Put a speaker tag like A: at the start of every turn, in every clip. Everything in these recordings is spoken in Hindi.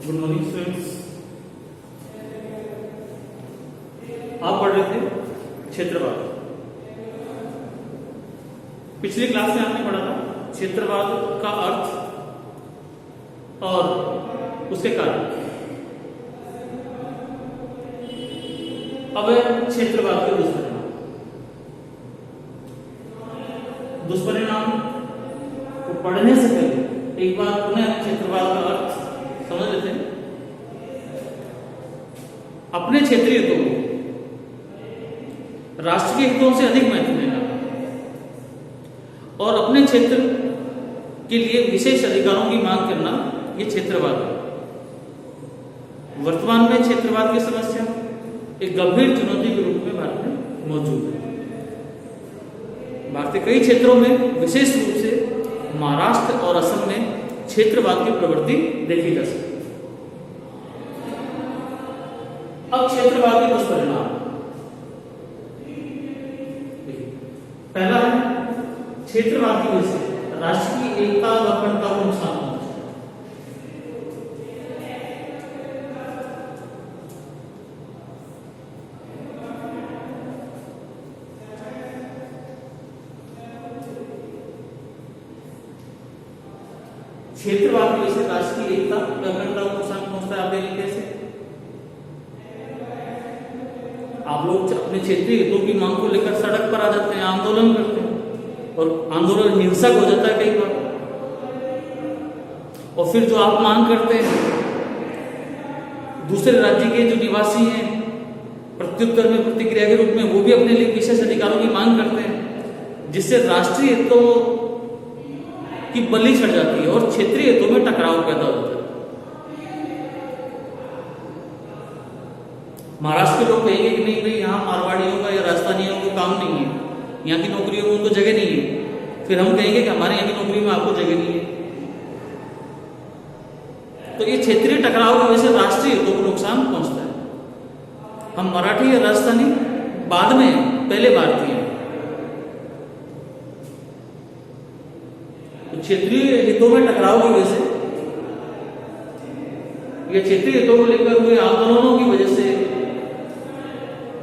A: Good morning students. आप पढ़ रहे थे क्षेत्रवाद। पिछली क्लास में आपने पढ़ा था क्षेत्रवाद का अर्थ और उसके कारण। अब क्षेत्रवाद के दुष्परिणाम को पढ़ने से पहले एक बार पुनः क्षेत्रवाद का अर्थ समझ लेते हैं। अपने क्षेत्रीय हितों को राष्ट्रीय हितों से अधिक महत्व देना और अपने क्षेत्र के लिए विशेष अधिकारों की मांग करना, ये क्षेत्रवाद है। वर्तमान में क्षेत्रवाद की समस्या एक गंभीर चुनौती के रूप में भारत में मौजूद है। भारत के कई क्षेत्रों में, विशेष रूप से महाराष्ट्र और असम में क्षेत्रवाद की प्रवृत्ति देखी जा सकती है। अब क्षेत्रवाद के दुष्परिणाम। पहला है क्षेत्रवाद की वजह से राष्ट्र की एकता और अखंडता को नुकसान पहुंचता है। क्षेत्रवाद की वजह से राष्ट्र की एकता और अखंडता को नुकसान पहुंचता है। आप देखेंगे कैसे? आप लोग अपने क्षेत्रीय हितों की मांग को लेकर सड़क पर आ जाते हैं, आंदोलन करते हैं और आंदोलन हिंसक हो जाता है कई बार। और फिर जो आप मांग करते हैं, दूसरे राज्य के जो निवासी हैं प्रत्युत्तर में प्रतिक्रिया के रूप में वो भी अपने लिए विशेष अधिकारों की मांग करते हैं, जिससे राष्ट्रीय हितों की बलि चढ़ जाती है और क्षेत्रीय हितों में टकराव पैदा होता है। महाराष्ट्र के लोग कहेंगे कि नहीं भाई, यहाँ मारवाड़ियों का या राजस्थानियों को काम नहीं है, यहाँ की नौकरियों में उनको जगह नहीं है। फिर हम कहेंगे कि हमारे यहाँ की नौकरी में आपको जगह नहीं है। तो ये क्षेत्रीय टकराव की वजह से राष्ट्रीय हितों को नुकसान पहुंचता है। हम मराठी या राजस्थानी बाद में, पहले भारतीय हैं। तो क्षेत्रीय हितों में टकराव की वजह से या क्षेत्रीय हितों को लेकर हुए आंदोलनों की वजह से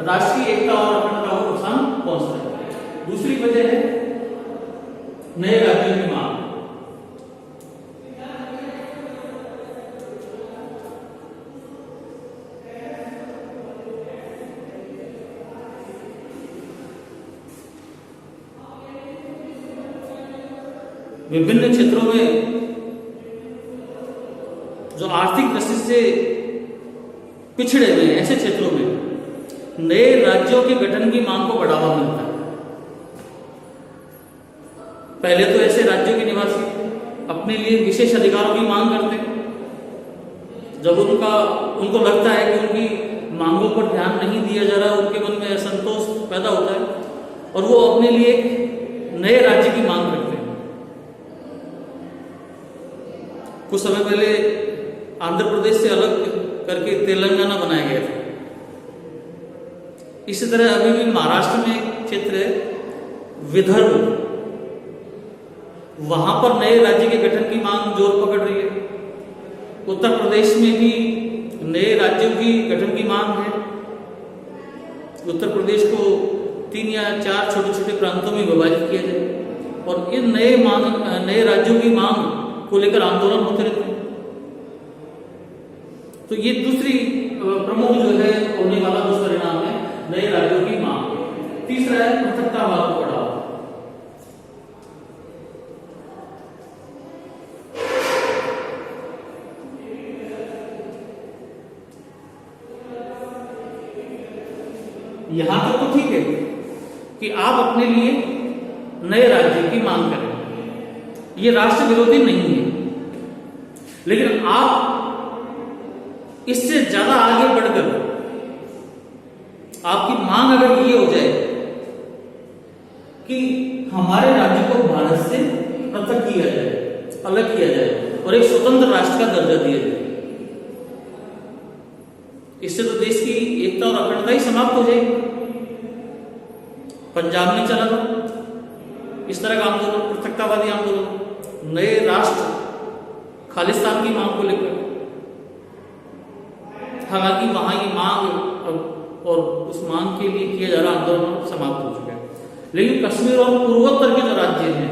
A: राष्ट्रीय एकता और अखंडता को नुकसान पहुंचता है। दूसरी वजह है नए राज्यों की मांग। विभिन्न क्षेत्रों में जो आर्थिक दृष्टि से पिछड़े हुए हैं, ऐसे क्षेत्रों में नए राज्यों के गठन की मांग को बढ़ावा मिलता है। पहले तो ऐसे राज्यों के निवासी अपने लिए विशेष अधिकारों की मांग करते हैं। जब उनको लगता है कि उनकी मांगों पर ध्यान नहीं दिया जा रहा, उनके मन में असंतोष पैदा होता है और वो अपने लिए एक नए राज्य की मांग करते हैं। कुछ समय पहले आंध्र प्रदेश से अलग करके तेलंगाना बनाया गया था। इसी तरह अभी भी महाराष्ट्र में एक क्षेत्र है विदर्भ, वहां पर नए राज्य के गठन की मांग जोर पकड़ रही है। उत्तर प्रदेश में भी नए राज्यों की गठन की मांग है। उत्तर प्रदेश को 3 या 4 छोटे छोटे प्रांतों में विभाजित किया जाए और इन नए राज्यों की मांग को लेकर आंदोलन होते रहते हैं। तो ये दूसरी प्रमुख जो है होने वाला दुष्परिणाम है नए राज्यों की मांग। तीसरा है पृथकतावाद को बढ़ावा। यहां तक तो ठीक है कि आप अपने लिए नए राज्य की मांग करें, ये राष्ट्र विरोधी नहीं है। लेकिन आप इससे ज्यादा आगे बढ़कर आपकी मांग अगर ये हो जाए कि हमारे राज्य को भारत से पृथक किया जाए, अलग किया जाए और एक स्वतंत्र राष्ट्र का दर्जा दिया जाए, इससे तो देश की एकता और अखंडता ही समाप्त हो जाएगी। पंजाब में चला था इस तरह का आंदोलन, पृथकतावादी आंदोलन, नए राष्ट्र खालिस्तान की मांग को लेकर। हालांकि वहां ये मांग और उस मांग के लिए किया जा रहा आंदोलन समाप्त हो चुका है। लेकिन कश्मीर और पूर्वोत्तर के जो राज्य हैं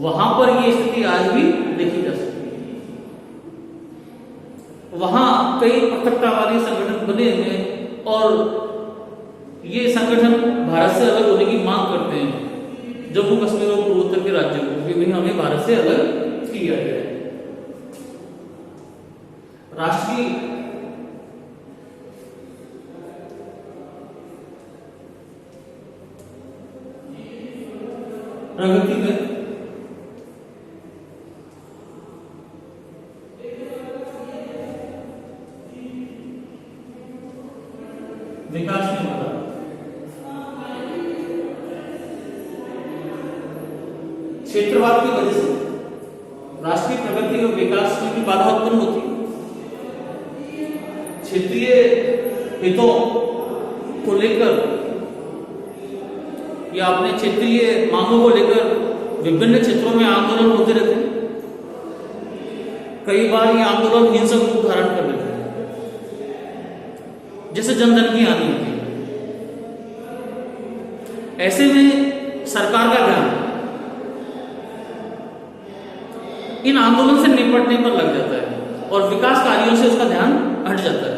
A: वहां पर ये स्थिति आज भी देखी जा सकती है। वहां कई पृथकतावादी संगठन बने हुए हैं और ये संगठन भारत से अलग होने की मांग करते हैं। जम्मू कश्मीर और पूर्वोत्तर के राज्यों को भी हमें भारत से अलग किया गया है। राष्ट्रीय प्रगति में विकास में होगा क्षेत्रवाद की वजह से राष्ट्रीय प्रगति और विकास में भी बाधा उत्पन्न होती है। क्षेत्रीय हितों को लेकर या अपने क्षेत्रीय मांगों को लेकर विभिन्न क्षेत्रों में आंदोलन होते रहते हैं। कई बार ये आंदोलन हिंसक रूप धारण कर लेते हैं, जैसे जनधन की हानि होती है। ऐसे में सरकार का ध्यान इन आंदोलन से निपटने पर लग जाता है और विकास कार्यों से उसका ध्यान हट जाता है।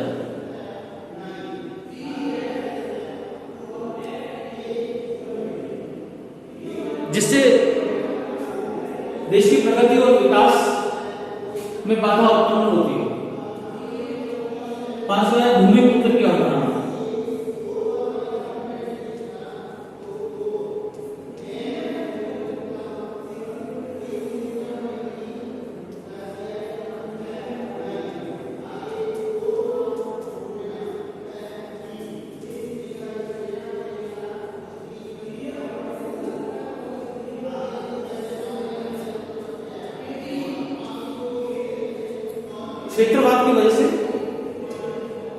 A: जिससे देश की प्रगति और विकास में बाधा उत्पन्न होती है। पांचवा है भूमिपुत्र की अवधारणा। क्षेत्रवाद की वजह से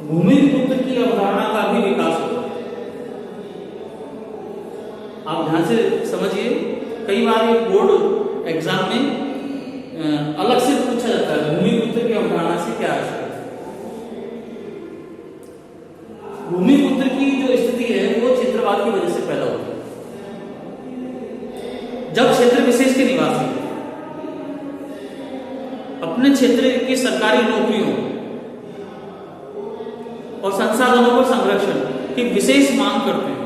A: भूमिपुत्र की अवधारणा का भी विकास होता है। आप ध्यान से समझिए, कई बार ये बोर्ड एग्जाम में अलग से पूछा जाता है भूमिपुत्र की अवधारणा से क्या है। भूमिपुत्र की जो स्थिति है वो क्षेत्रवाद की वजह से पैदा होती है। जब क्षेत्र विशेष के निवासी अपने क्षेत्र की सरकारी नौकरियों और संसाधनों पर संरक्षण की विशेष मांग करते हैं,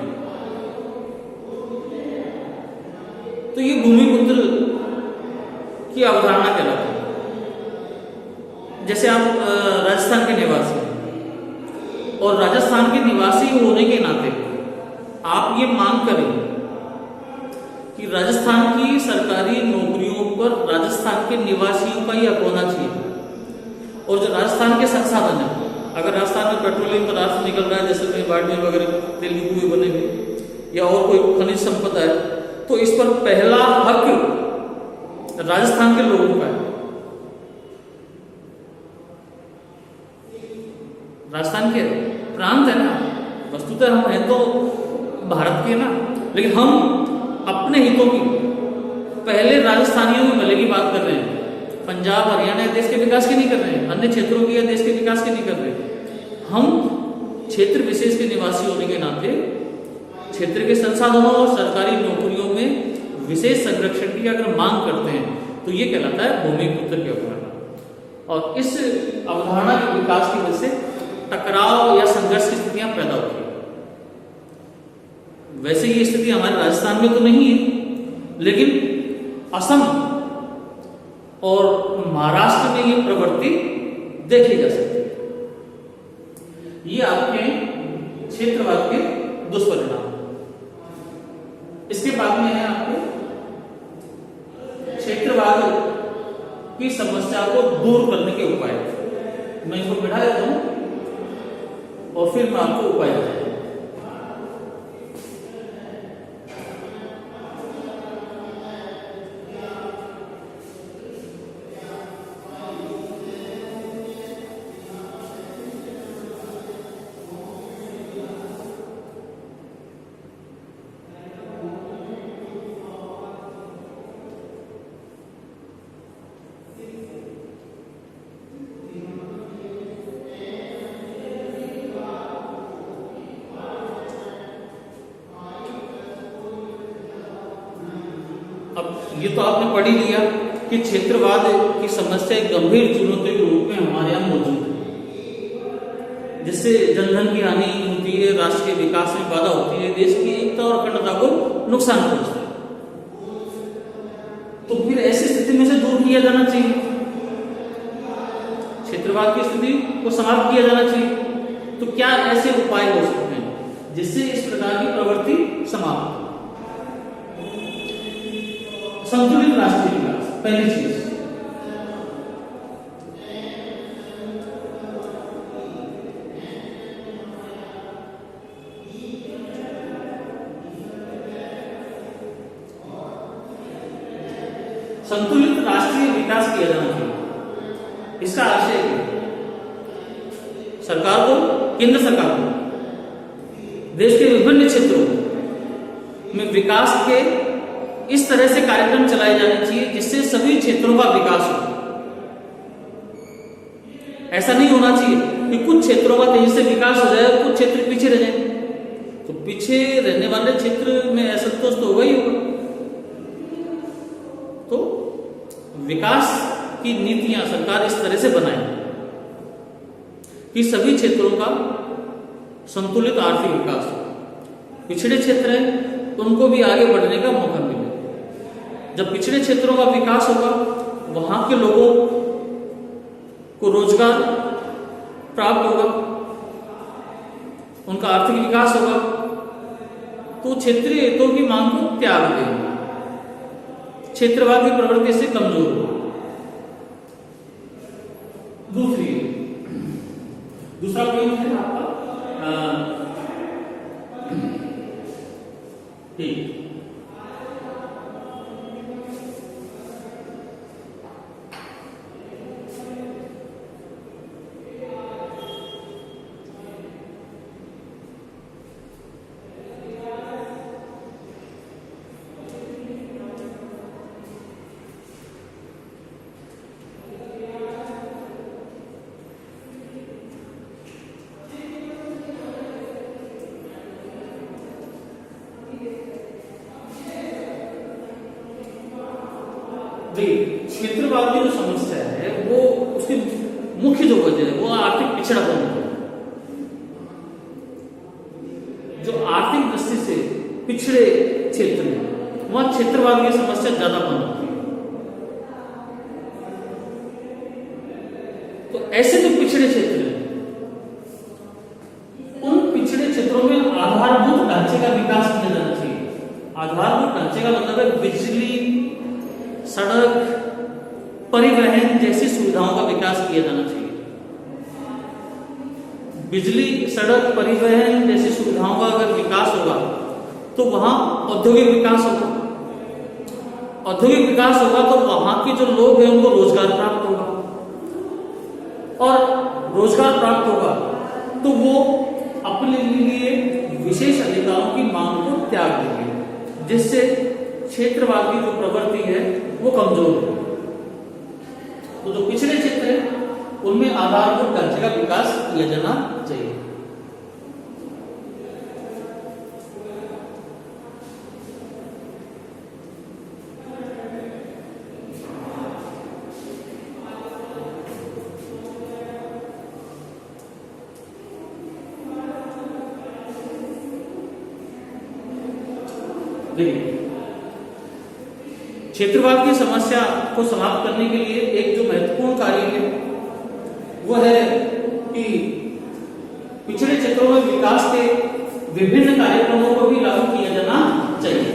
A: तो ये भूमिपुत्र की अवधारणा कहलाती है। जैसे आप राजस्थान के निवासी हैं और राजस्थान के निवासी होने के नाते आप ये मांग करें कि राजस्थान की सरकारी नौकरियों पर राजस्थान के निवासियों का ही हक होना चाहिए। और जो राजस्थान के संसाधन है, अगर राजस्थान में पेट्रोलियम पदार्थ निकल रहा है, जैसे बाड़मेर वगैरह तेल की कुएं बने हुए या और कोई खनिज संपदा है, तो इस पर पहला हक राजस्थान के लोगों का है। राजस्थान के प्रांत है ना, वस्तुतः हम हैं तो भारत के ना, लेकिन हम अपने हितों की पहले राजस्थानियों में भले की बात कर रहे हैं। पंजाब हरियाणा देश के विकास की नहीं कर रहे हैं, अन्य क्षेत्रों की या देश के विकास की नहीं कर रहे। हम क्षेत्र विशेष के निवासी होने के नाते क्षेत्र के संसाधनों और सरकारी नौकरियों में विशेष संरक्षण की अगर मांग करते हैं तो ये कहलाता है भूमिपुत्र की अवधारणा। और इस अवधारणा के विकास की वजह से टकराव या संघर्ष की स्थितियां पैदा होती है। वैसे ये स्थिति हमारे राजस्थान में तो नहीं है, लेकिन असम और महाराष्ट्र में ये प्रवृत्ति देखी जा सकती है। ये आपके क्षेत्रवाद के दुष्परिणाम। इसके बाद में है आपके क्षेत्रवाद की समस्या को दूर करने के उपाय। मैं इसको बैठा देता हूं और फिर मैं आपको उपाय बताऊंगा। ये तो आपने पढ़ ही लिया कि क्षेत्रवाद की समस्या एक गंभीर चुनौती के रूप में हमारे यहाँ मौजूद है, जिससे जनधन की हानि होती है, राष्ट्र के विकास में बाधा होती है, देश की एकता और अखंडता को नुकसान पहुंचता है। तो फिर ऐसी स्थिति में से दूर किया जाना चाहिए, क्षेत्रवाद की स्थिति को समाप्त किया जाना चाहिए। तो क्या ऐसे उपाय हो सकते हैं जिससे इस प्रकार की प्रवृत्ति समाप्त हो? संतुलित राष्ट्रीय विकास पहली चीज। संतुलित राष्ट्रीय विकास किया जाना चाहिए। इसका आशय सरकार को, केंद्र सरकार को देश के विभिन्न क्षेत्रों में विकास के इस तरह से कार्यक्रम चलाए जाने चाहिए जिससे सभी क्षेत्रों का विकास हो। ऐसा नहीं होना चाहिए कि कुछ क्षेत्रों का तेजी से विकास हो जाए और कुछ क्षेत्र पीछे रह जाए। तो पीछे रहने वाले क्षेत्र में असंतोष तो होगा ही होगा। तो विकास की नीतियां सरकार इस तरह से बनाए कि सभी क्षेत्रों का संतुलित आर्थिक विकास हो। पिछड़े क्षेत्र हैं उनको भी आगे बढ़ने का मौका मिले। जब पिछड़े क्षेत्रों का विकास होगा, वहां के लोगों को रोजगार प्राप्त होगा, उनका आर्थिक विकास होगा, तो क्षेत्रीय हितों की मांग को त्याग देंगे, क्षेत्रवाद की प्रवृत्ति से कमजोर होगी। दूसरा पॉइंट है आपका ठीक क्षेत्रवाद की जो समस्या है वो उसकी मुख्य जो वजह है वो आर्थिक पिछड़ापन है। जो आर्थिक दृष्टि से पिछड़े क्षेत्र में वहां क्षेत्रवाद की समस्या ज्यादा बन होती है। तो ऐसे जो पिछड़े क्षेत्र हैं उन पिछड़े क्षेत्रों में आधारभूत ढांचे का विकास किया जाना चाहिए। आधारभूत ढांचे का मतलब है बिजली, सड़क, परिवहन जैसी सुविधाओं का विकास किया जाना चाहिए। बिजली, सड़क, परिवहन जैसी सुविधाओं का अगर विकास होगा तो वहां औद्योगिक विकास होगा। औद्योगिक विकास होगा तो वहां के जो लोग हैं उनको रोजगार प्राप्त होगा, और रोजगार प्राप्त होगा तो वो अपने लिए विशेष अधिकारों की मांग को त्याग देंगे, जिससे क्षेत्रवाद की जो प्रवृत्ति है वो कमजोर है। तो जो पिछड़े क्षेत्र है उनमें आधारभूत ढांचे का विकास किया जाना चाहिए। देखिए, क्षेत्रवाद की समस्या को समाप्त करने के लिए एक जो महत्वपूर्ण कार्य है वो है कि पिछड़े क्षेत्रों में विकास के विभिन्न कार्यक्रमों को भी लागू किया जाना चाहिए।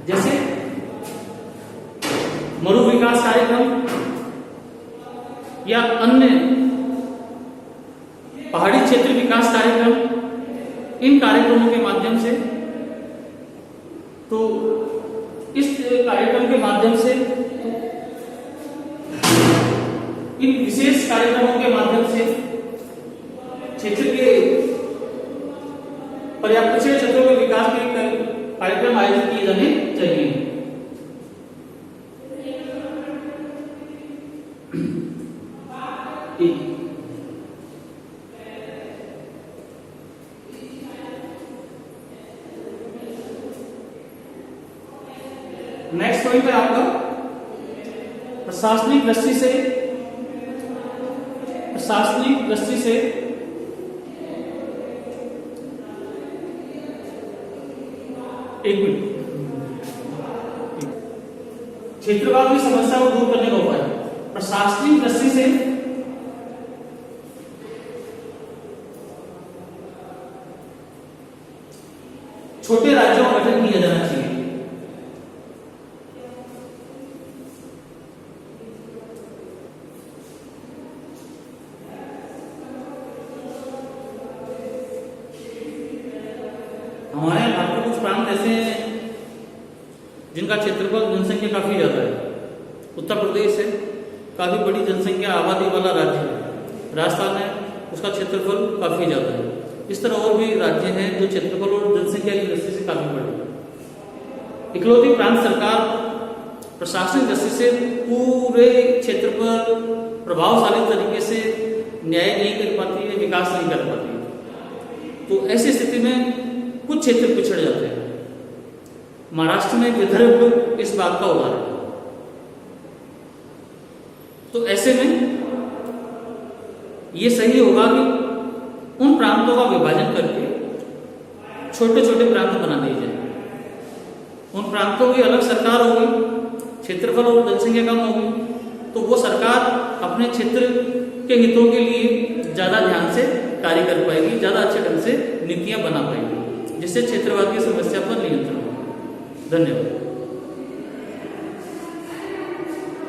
A: जैसे मरु विकास कार्यक्रम या अन्य पहाड़ी क्षेत्र विकास कार्यक्रम। इन कार्यक्रमों के माध्यम से तो इस कार्यक्रम के माध्यम से इन विशेष कार्यक्रमों के माध्यम से क्षेत्र के पर्याप्त पिछड़े क्षेत्रों के विकास के कार्यक्रम आयोजित किए जाने चाहिए। नेक्स्ट नेक्स्ट पॉइंट है आपका प्रशासनिक दृष्टि से एक मिनट, क्षेत्रवाद की समस्या को दूर करने का उपाय। प्रशासनिक दृष्टि से छोटे राज्यों का गठन किया जाना चाहिए। हमारे यहाँ भारत के कुछ प्रांत ऐसे हैं जिनका क्षेत्रफल जनसंख्या काफी ज्यादा है। उत्तर प्रदेश है, काफी बड़ी जनसंख्या आबादी वाला राज्य है। राजस्थान है, उसका क्षेत्रफल काफी ज्यादा है। इस तरह और भी राज्य हैं जो क्षेत्रफल और जनसंख्या की दृष्टि से काफी बड़े हैं। इकलौती प्रांत सरकार प्रशासनिक दृष्टि से पूरे क्षेत्र पर प्रभावशाली तरीके से न्याय नहीं कर पाती है, विकास नहीं कर पाती है। तो ऐसी स्थिति में कुछ क्षेत्र पिछड़ जाते हैं। महाराष्ट्र में विदर्भ इस बात का उदाहरण है। तो ऐसे में ये सही होगा कि उन प्रांतों का विभाजन करके छोटे छोटे प्रांत बना दिए जाए। उन प्रांतों की अलग सरकार होगी, क्षेत्रफल और जनसंख्या कम होगी, तो वो सरकार अपने क्षेत्र के हितों के लिए ज्यादा ध्यान से कार्य कर पाएगी, ज्यादा अच्छे ढंग से नीतियां बना पाएगी, जिससे क्षेत्रवाद की समस्या पर नियंत्रण होगा। धन्यवाद।